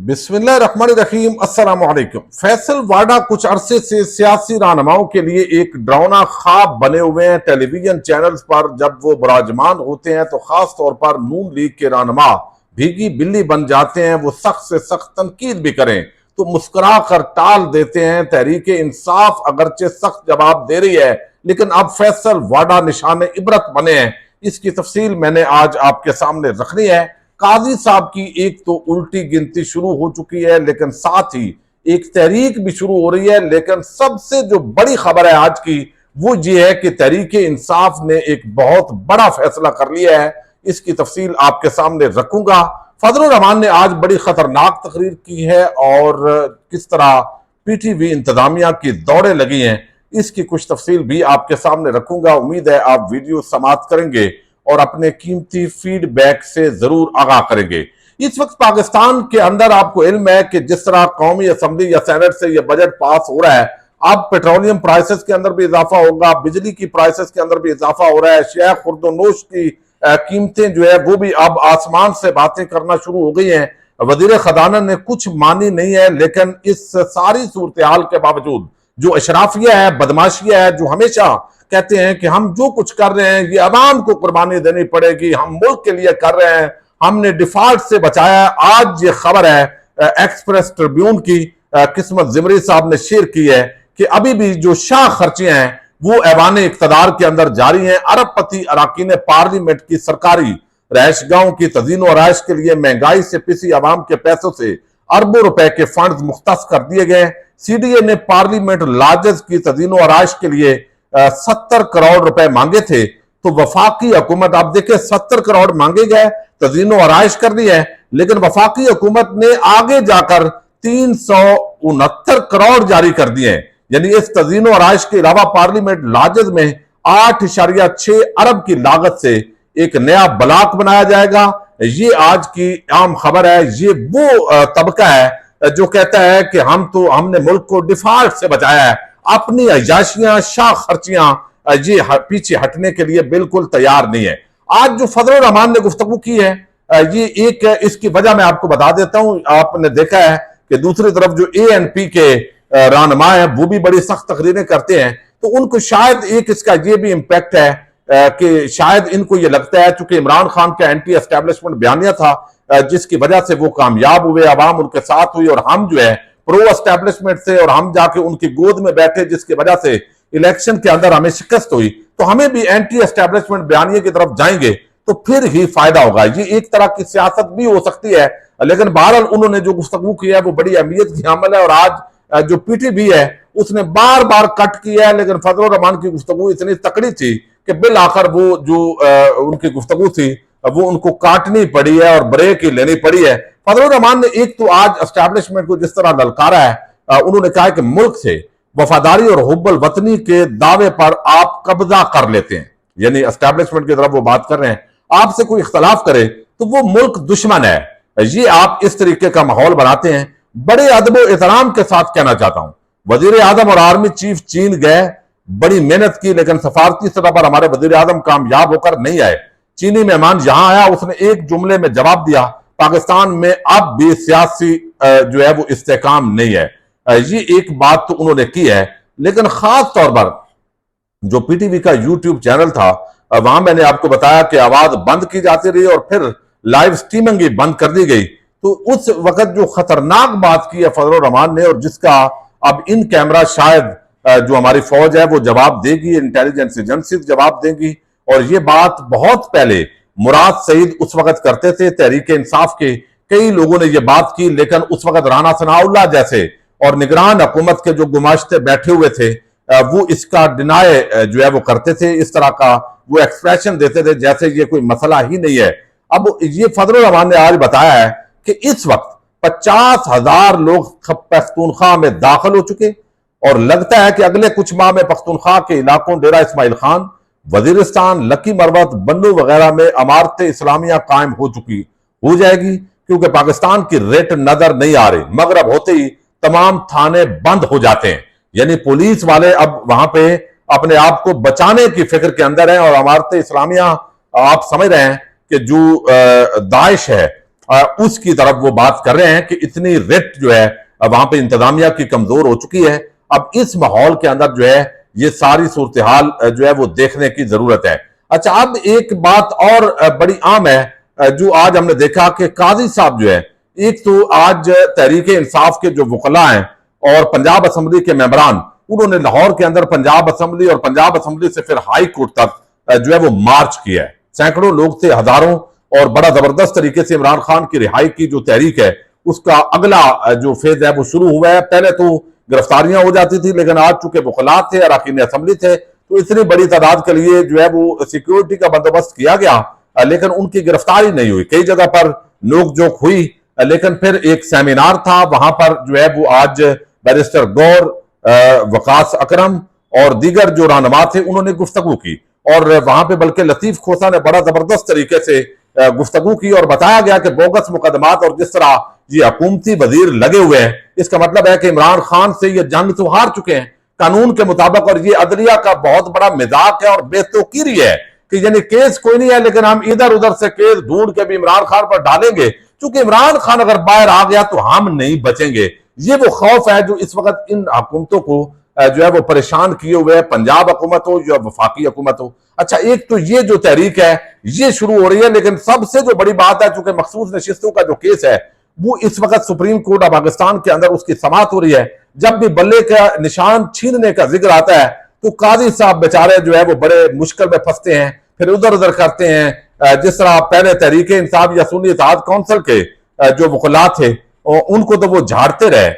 बिस्मिल्लाहिर्रहमानिर्रहीम, अस्सलाम वालेकुम। फैसल वाडा कुछ अरसे से सियासी रहनुमाओं के लिए एक डरावना ख्वाब बने हुए हैं। टेलीविजन चैनल्स पर जब वो बराजमान होते हैं तो खास तौर पर नून लीग के रहनुमा भीगी बिल्ली बन जाते हैं। वो सख्त से सख्त तनकीद भी करें तो मुस्कुरा कर टाल देते हैं। तहरीक इंसाफ अगरचे सख्त जवाब दे रही है, लेकिन अब फैसल वाडा निशाने इबरत बने हैं। इसकी तफसील मैंने आज आपके सामने रखनी है। काजी साहब की एक तो उल्टी गिनती शुरू हो चुकी है, लेकिन साथ ही एक तहरीक भी शुरू हो रही है। लेकिन सबसे जो बड़ी खबर है आज की वो ये है कि तहरीक इंसाफ ने एक बहुत बड़ा फैसला कर लिया है। इसकी तफसील आपके सामने रखूंगा। फजलुर रहमान ने आज बड़ी खतरनाक तकरीर की है और किस तरह पीटीवी इंतजामिया की दौड़े लगी हैं, इसकी कुछ तफसील भी आपके सामने रखूंगा। उम्मीद है आप वीडियो समाप्त करेंगे और अपने कीमती फीडबैक से जरूर आगाह करेंगे। इस वक्त पाकिस्तान के अंदर आपको इल्म है कि जिस तरह कौमी असम्बली या सेनेट से यह बजट पास हो रहा है, अब पेट्रोलियम प्राइसेस के अंदर भी इजाफा होगा, बिजली की प्राइसेस के अंदर भी इजाफा हो रहा है, शेख खुर्दोनोश की कीमतें जो है वो भी अब आसमान से बातें करना शुरू हो गई हैं। वजीर खजाना ने कुछ मानी नहीं है, लेकिन इस सारी सूरत हाल के बावजूद जो अशराफिया है, बदमाशिया है, जो हमेशा कहते हैं कि हम जो कुछ कर रहे हैं ये अवाम को कुर्बानी देनी पड़ेगी, हम मुल्क के लिए कर रहे हैं, हमने डिफॉल्ट से बचाया। आज ये खबर है एक्सप्रेस ट्रिब्यून की, किस्मत जिमरी साहब ने शेयर की है कि अभी भी जो शाह खर्चियां हैं वो ऐवान इक्तदार के अंदर जारी हैं। अरबपति अरकान पार्लियामेंट की सरकारी रहायशगाहों की तज़ीन आराइश के लिए महंगाई से पिसी आवाम के पैसों से अरबों रुपए के फंड मुख्तस कर दिए गए। सीडीए ने पार्लियामेंट लॉजेस की तज़ीन आराइश के लिए 70 करोड़ रुपए मांगे थे, तो वफाकी हुकूमत, आप देखें 70 करोड़ मांगे गए, तज़ीन आराइश कर दी है, लेकिन वफाकी हुकूमत ने आगे जाकर 369 करोड़ जारी कर दिए हैं। यानी इस तज़ीन आराइश के अलावा पार्लियामेंट लॉजेस में 8.6 अरब की लागत से एक नया ब्लॉक बनाया जाएगा। ये आज की आम खबर है। ये वो तबका है जो कहता है कि हमने मुल्क को डिफॉल्ट से बचाया है, अपनी अयाशियां शाह खर्चियां ये पीछे हटने के लिए बिल्कुल तैयार नहीं है। आज जो फजलुर रहमान ने गुफ्तगू की है, ये एक इसकी वजह मैं आपको बता देता हूं। आपने देखा है कि दूसरी तरफ जो ANP के रहनुमा है वो भी बड़ी सख्त तकरीरें करते हैं, तो उनको शायद एक इसका ये भी इम्पैक्ट है कि शायद इनको ये लगता है, चूंकि इमरान खान का एंटी एस्टेब्लिशमेंट बयानिया था जिसकी वजह से वो कामयाब हुए, अवाम उनके साथ हुई, और हम जो है प्रो एस्टेब्लिशमेंट से और हम जाके उनकी गोद में बैठे, जिसकी वजह से इलेक्शन के अंदर हमें शिकस्त हुई, तो हमें भी एंटी एस्टेब्लिशमेंट बयानिए की तरफ जाएंगे तो फिर ही फायदा होगा। ये एक तरह की सियासत भी हो सकती है, लेकिन बहरहाल उन्होंने जो गुफ्तगू की है वो बड़ी अहमियत की अमल है। और आज जो पीटीवी है उसने बार बार कट किया है, लेकिन फजलुर रहमान की गुफ्तगू इतनी तकड़ी थी कि बिल आखिर वो जो उनकी गुफ्तगू थी वो उनको काटनी पड़ी है और ब्रेक ही लेनी पड़ी है। फजलुर रहमान ने एक तो आज एस्टैब्लिशमेंट को जिस तरह ललकारा है, उन्होंने कहा कि मुल्क से वफादारी और हुब्बुल वतनी के दावे पर आप कब्जा कर लेते हैं, यानी एस्टैब्लिशमेंट की तरफ वो बात कर रहे हैं। आपसे कोई इख्तलाफ करे तो वो मुल्क दुश्मन है, ये आप इस तरीके का माहौल बनाते हैं। बड़े अदब एहतराम के साथ कहना चाहता हूं, वजीर आजम और आर्मी चीफ चीन गए, बड़ी मेहनत की, लेकिन सफारती सतह पर हमारे वजीर आजम कामयाब होकर नहीं आए। चीनी मेहमान यहां आया, उसने एक जुमले में जवाब दिया, पाकिस्तान में अब भी सियासी जो है वो इस्तेकाम नहीं है। ये एक बात तो उन्होंने की है, लेकिन खास तौर पर जो पीटीवी का यूट्यूब चैनल था वहां मैंने आपको बताया कि आवाज बंद की जाती रही और फिर लाइव स्ट्रीमिंग भी बंद कर दी गई। तो उस वक्त जो खतरनाक बात की है फजलुर रहमान ने, और जिसका अब इन कैमरा शायद जो हमारी फौज है वो जवाब देगी, इंटेलिजेंस एजेंसी जवाब देगी। और ये बात बहुत पहले मुराद सईद उस वक्त करते थे, तहरीक इंसाफ के कई लोगों ने ये बात की, लेकिन उस वक्त राना सनाउल्लाह जैसे और निगरान हुकूमत के जो गुमाश्ते बैठे हुए थे वो इसका डिनाय जो है वो करते थे, इस तरह का वो एक्सप्रेशन देते थे जैसे ये कोई मसला ही नहीं है। अब ये फजलुर रहमान ने आज बताया है कि इस वक्त 50,000 लोग पख्तूनख्वा में दाखिल हो चुके, और लगता है कि अगले कुछ माह में पख्तूनख्वा के इलाकों डेरा इस्माइल खान, वजीरिस्तान, लकी मरवत, बन्नू वगैरह में अमारत इस्लामिया कायम हो जाएगी, क्योंकि पाकिस्तान की रेट नजर नहीं आ रही। मगरब होते ही तमाम थाने बंद हो जाते हैं, यानी पुलिस वाले अब वहां पे अपने आप को बचाने की फिक्र के अंदर हैं। और अमारत इस्लामिया आप समझ रहे हैं कि जो दाइश है उसकी तरफ वो बात कर रहे हैं कि इतनी रेट जो है वहां पे इंतजामिया की कमजोर हो चुकी है। अब इस माहौल के अंदर जो है ये सारी सूरत हाल जो है वो देखने की जरूरत है। अच्छा, अब एक बात और बड़ी आम है जो आज हमने देखा कि काजी साहब जो है, एक तो आज तहरीक इंसाफ के जो वकला हैं और पंजाब असम्बली के मेंबरान, उन्होंने लाहौर के अंदर पंजाब असम्बली और पंजाब असम्बली से फिर हाई कोर्ट तक जो है वो मार्च किया है। सैकड़ों लोग थे, हजारों, और बड़ा जबरदस्त तरीके से इमरान खान की रिहाई की जो तहरीक है उसका अगला जो फेज है वो शुरू हुआ है। पहले तो गिरफ्तारियां हो जाती थी, लेकिन आज चूंकि वकला थे, अरकान असम्बली थे, तो इतनी बड़ी तादाद के लिए जो है वो सिक्योरिटी का बंदोबस्त किया गया, लेकिन उनकी गिरफ्तारी नहीं हुई। कई जगह पर नोक जोक हुई, लेकिन फिर एक सेमिनार था, वहां पर जो है वो आज बैरिस्टर गौर, वकास अकरम और दीगर जो रहनुमा थे उन्होंने गुफ्तगू की, और वहां पे बल्कि लतीफ खोसा ने बड़ा जबरदस्त तरीके से गुफ्तगू की और बताया गया कि बोगस मुकदमात और जिस तरह ये हुकूमती वजीर लगे हुए हैं, इसका मतलब है कि इमरान खान से ये जंग तो हार चुके हैं कानून के मुताबिक, और ये अदलिया का बहुत बड़ा मजाक है और बेतौकीरी है कि यानी केस कोई नहीं है, लेकिन हम इधर उधर से केस ढूंढ के भी इमरान खान पर डालेंगे, क्योंकि इमरान खान अगर बाहर आ गया तो हम नहीं बचेंगे। ये वो खौफ है जो इस वक्त इन हुकूमतों को जो है वो परेशान किए हुए है, पंजाब हुकूमत हो या वफाकी हुकूमत हो। अच्छा, एक तो ये जो तहरीक है ये शुरू हो रही है, लेकिन सबसे जो बड़ी बात है, चूंकि मखसूस नशिस्तों का जो केस है वो इस वक्त सुप्रीम कोर्ट ऑफ पाकिस्तान के अंदर उसकी समाअत हो रही है। जब भी बल्ले का निशान छीनने का जिक्र आता है तो काजी साहब बेचारे जो है वो बड़े मुश्किल में फंसते हैं, फिर उधर उधर करते हैं। जिस तरह पहले तहरीक इंसाफ या सुन्नी इत्तेहाद काउंसिल के जो वकला थे उनको तो वो झाड़ते रहे,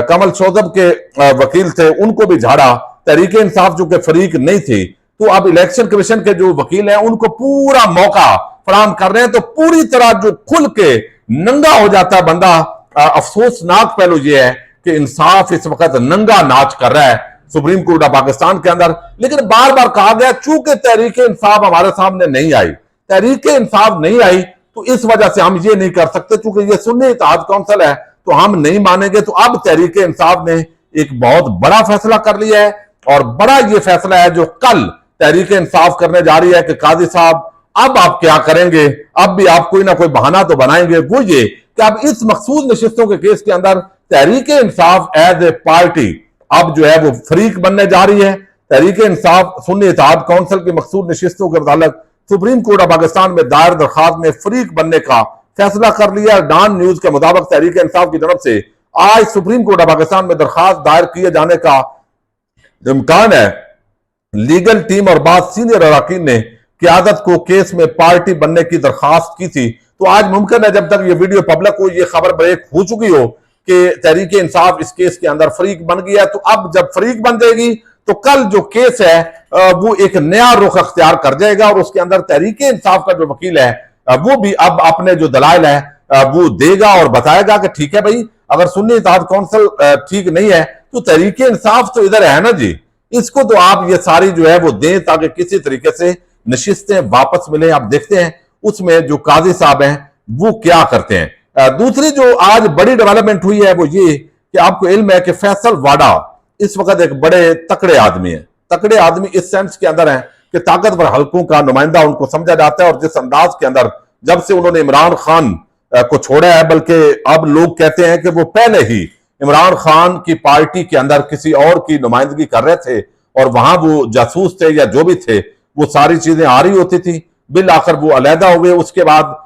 कमल शोजब के वकील थे उनको भी झाड़ा, तहरीक इंसाफ जो कि फरीक नहीं थी, तो अब इलेक्शन कमीशन के जो वकील हैं उनको पूरा मौका फराहम कर रहे हैं, तो पूरी तरह जो खुल के नंगा हो जाता है बंदा। अफसोसनाक पहलू यह है कि इंसाफ इस वक्त नंगा नाच कर रहा है सुप्रीम कोर्ट ऑफ पाकिस्तान के अंदर। लेकिन बार बार कहा गया चूंकि तहरीक इंसाफ हमारे सामने नहीं आई, तहरीक इंसाफ नहीं आई, तो इस वजह से हम ये नहीं कर सकते, चूंकि ये सुन्नी इत्तेहाद काउंसिल है तो हम नहीं मानेंगे। तो अब तहरीक इंसाफ ने एक बहुत बड़ा फैसला कर लिया है, और बड़ा ये फैसला है जो कल तहरीक इंसाफ करने जा रही है कि काजी साहब अब आप क्या करेंगे, अब भी आप कोई ना कोई बहाना तो बनाएंगे। वो ये कि अब इस मखसूस नशिस्तों के केस के अंदर Tehreek Insaf as a party अब जो है वो फरीक बनने जा रही है। तहरीक इंसाफ सुन्नी इत्तेहाद काउंसिल की मखसूस नशिस्तों के मुताबिक सुप्रीम कोर्ट ऑफ पाकिस्तान में दायर दरखास्त में फरीक बनने का फैसला कर लिया। डॉन न्यूज के मुताबिक तहरीक इंसाफ की तरफ से आज सुप्रीम कोर्ट ऑफ पाकिस्तान में दरखास्त दायर किए जाने का इम्कान है। लीगल टीम और बाद सीनियर अरकान ने क़यादत को केस में पार्टी बनने की दरखास्त की थी, तो आज मुमकिन है जब तक ये वीडियो पब्लिक हो, ये खबर ब्रेक हो चुकी हो कि तहरीक इंसाफ इस केस के अंदर फरीक बन गया। तो अब जब फरीक बन जाएगी तो कल जो केस है वो एक नया रुख अख्तियार कर जाएगा, और उसके अंदर तहरीक इंसाफ का जो वकील है वो भी अब अपने जो दलाइल है वो देगा और बताएगा कि ठीक है भाई, अगर सुन्नी इत्तेहाद काउंसिल ठीक नहीं है तो तहरीक इंसाफ तो इधर है ना जी, इसको तो आप ये सारी जो है वो दें ताकि किसी तरीके से नशिस्तें वापस मिले। आप देखते हैं उसमें जो काजी साहब हैं वो क्या करते हैं। दूसरी जो आज बड़ी डेवलपमेंट हुई है वो ये कि आपको इल्म है कि फैसल वाडा इस वक्त एक बड़े तकड़े आदमी है। तकड़े आदमी इस सेंस के अंदर है कि ताकतवर हल्कों का नुमाइंदा उनको समझा जाता है, और जिस अंदाज के अंदर जब से उन्होंने इमरान खान को छोड़ा है, बल्कि अब लोग कहते हैं कि वो पहले ही इमरान खान की पार्टी के अंदर किसी और की नुमाइंदगी कर रहे थे, और वहां वो जासूस थे या जो भी थे, वो सारी चीजें आ रही होती थी। बिल आखिर वो अलहदा हुए, उसके बाद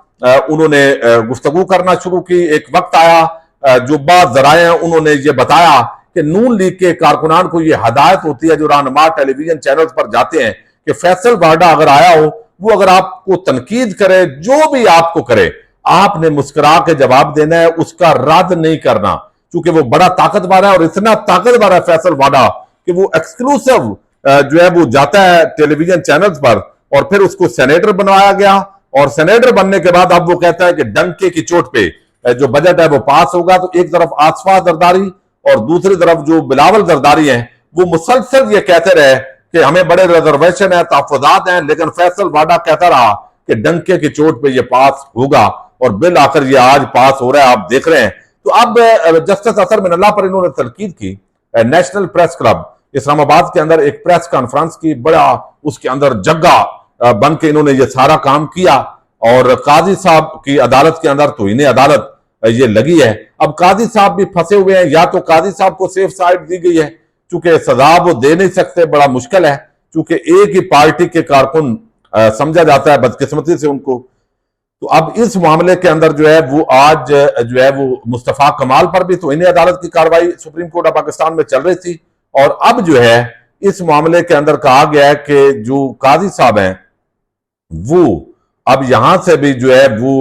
उन्होंने गुफ्तगू करना शुरू की। एक वक्त आया जो बाद जराए उन्होंने ये बताया कि नून लीग के कारकुनान को ये हदायत होती है जो रहनुमा टेलीविजन चैनल्स पर जाते हैं कि फैसल वाडा अगर आया हो, वो अगर आपको तनकीद करे, जो भी आपको करे, आपने मुस्कुरा के जवाब देना है, उसका रद्द नहीं करना, क्योंकि वो बड़ा ताकतवर है। और इतना ताकतवर है फैसल वाडा कि वो एक्सक्लूसिव जो है वो जाता है टेलीविजन चैनल्स पर, और फिर उसको सेनेटर बनवाया गया, और सेनेटर बनने के बाद अब वो कहता है कि डंके की चोट पे जो बजट है वो पास होगा। तो एक तरफ आसफा जरदारी और दूसरी तरफ जो बिलावल जरदारी हैं वो मुसलसल ये कहते रहे कि हमें बड़े रिजर्वेशन है, तहफुजात हैं, लेकिन फैसल वाडा कहता रहा कि डंके की चोट पे ये पास होगा, और बिल आखिर ये आज पास हो रहा है, आप देख रहे हैं। तो अब जस्टिस असर मिनल्लाह पर इन्होंने तनकीद की। नेशनल प्रेस क्लब इस्लामाबाद के अंदर एक प्रेस कॉन्फ्रेंस की, बड़ा उसके अंदर जगह बन के इन्होंने ये सारा काम किया। और काजी साहब की अदालत के अंदर तौहीन अदालत ये लगी है। अब काजी साहब भी फंसे हुए हैं, या तो काजी साहब को सेफ साइड दी गई है, चूंकि सजा वो दे नहीं सकते, बड़ा मुश्किल है, चूंकि एक ही पार्टी के कारकुन समझा जाता है बदकिस्मती से उनको। तो अब इस मामले के अंदर जो है वो आज जो है वो मुस्तफा कमाल पर भी तौहीन अदालत की कार्रवाई सुप्रीम कोर्ट ऑफ पाकिस्तान में चल रही थी, और अब जो है इस मामले के अंदर कहा गया है कि जो काजी साहब हैं वो अब यहां से भी जो है वो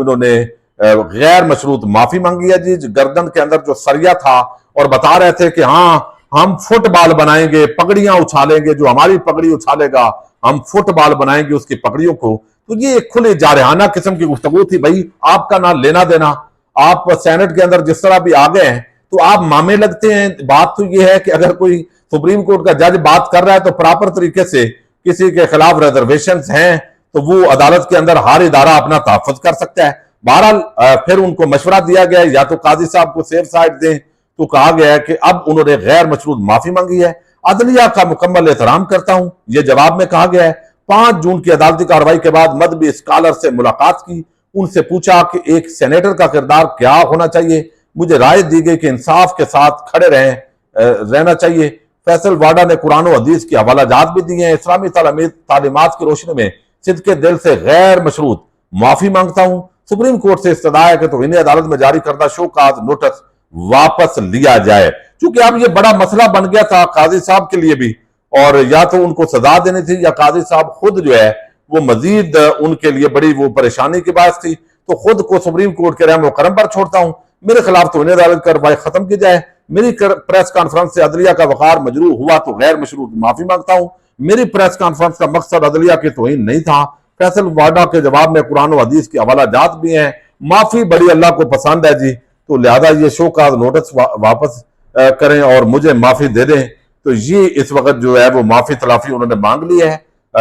उन्होंने गैर मशरूत माफी मांगी है जी। गर्दन के अंदर जो सरिया था और बता रहे थे कि हाँ हम फुटबॉल बनाएंगे, पगड़ियां उछालेंगे, जो हमारी पगड़ी उछालेगा हम फुटबॉल बनाएंगे उसकी पगड़ियों को। तो ये एक खुले जारहाना किस्म की गुफ्तगू थी। भाई आपका ना लेना देना, आप सेनेट के अंदर जिस तरह भी आ गए हैं तो आप मामे लगते हैं। बात तो ये है कि अगर कोई सुप्रीम कोर्ट का जज बात कर रहा है तो प्रॉपर तरीके से किसी के खिलाफ रिजर्वेशन हैं तो वो अदालत के अंदर हर इदारा अपना तहफ़्फ़ुज़ कर सकता है। बहरहाल फिर उनको मशवरा दिया गया या तो काजी साहब को सेफ साइड दें, तो कहा गया है कि अब उन्होंने गैर मशरूत माफी मांगी है। अदलिया का मुकम्मल एहतराम करता हूं, यह जवाब में कहा गया है। 5 जून की अदालती कार्रवाई के बाद मदबी स्कॉलर से मुलाकात की, उनसे पूछा कि एक सेनेटर का किरदार क्या होना चाहिए। मुझे राय दी गई कि इंसाफ के साथ खड़े रहना चाहिए। फैसल वाडा ने कुरान और हदीस की हवालाजात भी दिए हैं। इस्लामी तालीमात की रोशनी में सिद्के दिल से गैर मशरूत माफी मांगता हूं। सुप्रीम कोर्ट से इस्तदा है कि तौहीन अदालत में जारी करदा शोकाज नोटिस वापस लिया जाए, क्योंकि अब ये बड़ा मसला बन गया था काजी साहब के लिए भी, और या तो उनको सजा देनी थी या काजी साहब खुद जो है वो मजीद उनके लिए बड़ी वो परेशानी की बात थी। तो खुद को सुप्रीम कोर्ट के रहम करम पर छोड़ता हूं, मेरे खिलाफ तौहीन अदालत कार्रवाई खत्म की जाए। मेरी प्रेस कॉन्फ्रेंस से अदलिया का वकार मजरूह हुआ तो गैर मशरूत माफी मांगता हूं। मेरी प्रेस कॉन्फ्रेंस का मकसद अदलिया की तौहीन नहीं था। फैसल वाडा के जवाब में कुरान और हदीस की हवालाजात भी हैं। माफी बड़ी अल्लाह को पसंद है जी, तो लिहाजा ये शोकाज नोटिस वापस करें और मुझे माफी दे दें। तो ये इस वक्त जो है वो माफी तलाफी उन्होंने मांग ली है।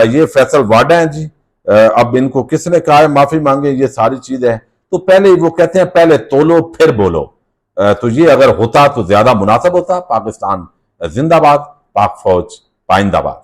ये फैसल वाडा है जी। अब इनको किसने कहा है माफी मांगे, ये सारी चीज है। तो पहले वो कहते हैं पहले तोलो फिर बोलो, तो ये अगर होता तो ज्यादा मुनासिब होता। पाकिस्तान जिंदाबाद, पाक फौज पाइंदाबाद।